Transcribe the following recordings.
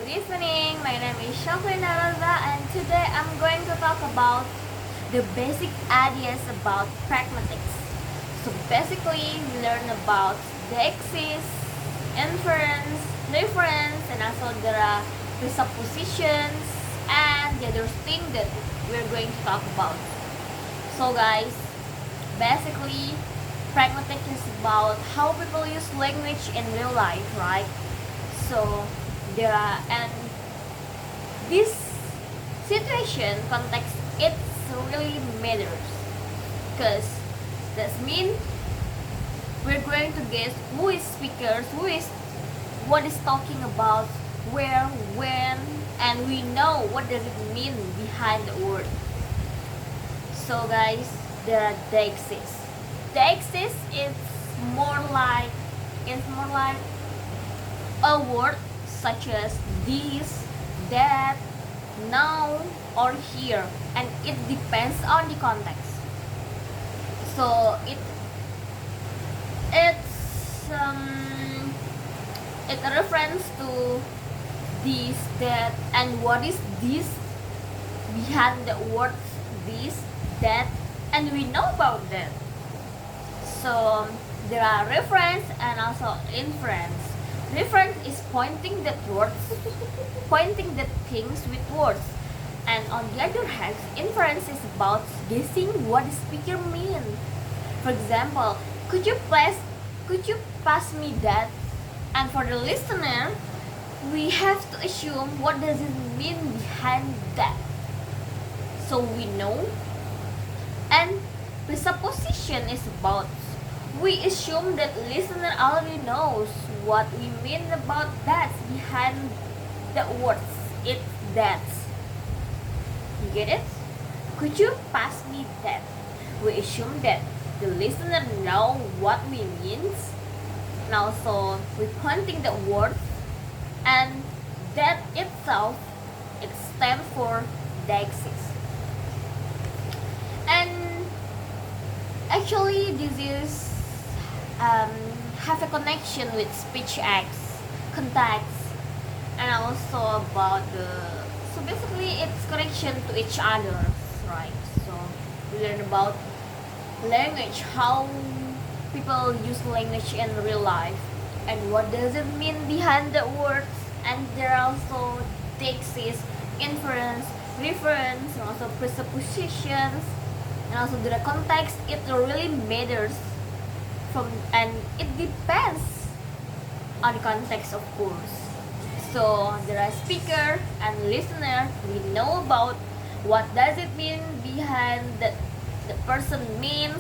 evening. My name is Shafina Raza, and today I'm going to talk about the basic ideas about pragmatics. So basically, we learn about deixis, inference, reference, and also there are presuppositions and the other thing that we're going to talk about. So guys, basically, pragmatic is about how people use language in real life, right? So there are and this situation context it really matters because that means we're going to guess who is speakers, who is what is talking about, where, when, and we know what does it mean behind the word. So guys, there are deixis. Deixis is more like a word such as this, that, now, or here, and it depends on the context. So it's it refers to this, that, and what is this behind the words this, that, and we know about that. So there are reference and also inference. Reference is pointing the words, pointing the things with words, and on the other hand, inference is about guessing what the speaker means. For example, could you pass me that? And for the listener, we have to assume what does it mean behind that. So we know, and presupposition is about we assume that listener already knows what we mean about that behind the words it's that. You get it? Could you pass me that? We assume that the listener know what we means, and also we pointing the word, and that itself it stands for deixis. And actually this is have a connection with speech acts, context, and also about the so basically it's connection to each other, right? So we learn about language, how people use language in real life, and what does it mean behind the words, and there are also deixis, inference, reference, and also presuppositions, and also the context it really matters from, and it depends on the context, of course. So there are speaker and listener, we know about what does it mean behind the person means,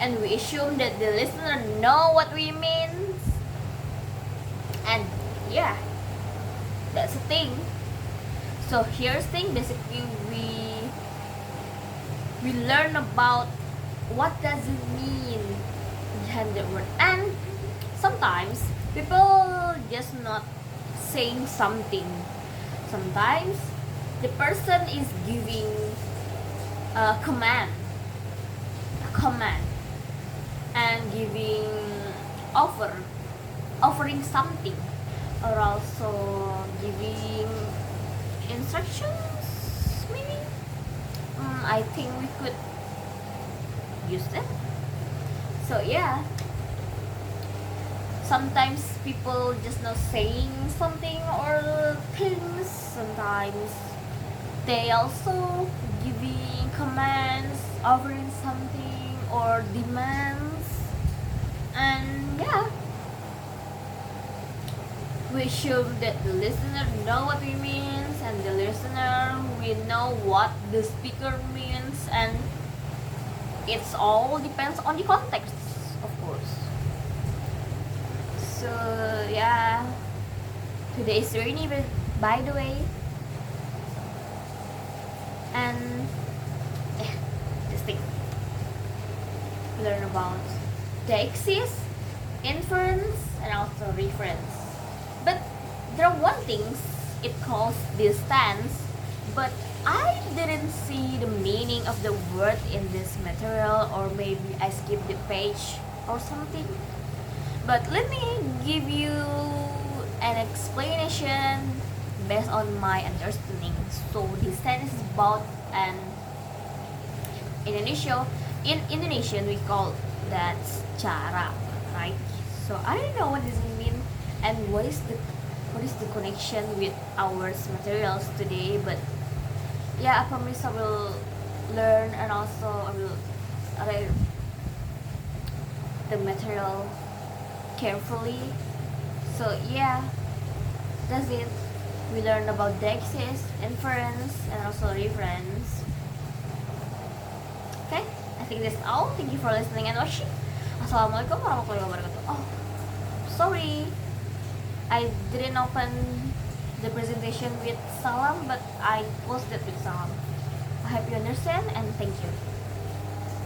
and we assume that the listener know what we mean, and yeah, that's the thing. So here's the thing, basically we learn about what does it mean behind the word, and sometimes people just not saying something. Sometimes the person is giving a command, and giving offering something, or also giving instructions maybe. I think we could use that. So yeah, sometimes people just not saying something or things. Sometimes they also giving commands, offering something or demands, and yeah, we assume that the listener know what we means, and the listener we know what the speaker means, and it's all depends on the context, of course. So yeah, today is rainy, by the way, and yeah, just think, learn about deixis, inference, and also reference. But there are one things it calls distance, but I didn't see the meaning of the word in this material, or maybe I skipped the page or something. But let me give you an explanation based on my understanding. So this sentence is about an Indonesia. In Indonesian, we call that cara, right? So I don't know what does it mean and what is the connection with our materials today. But yeah, I promise I will learn, and also I will read the material carefully. So yeah, that's it. We learned about Dexis, inference, and also reference. Okay, I think that's all. Thank you for listening and watching. Assalamualaikum warahmatullahi wabarakatuh. Oh, sorry, I didn't open the presentation with salam, but I closed it with salam. I hope you understand, and thank you.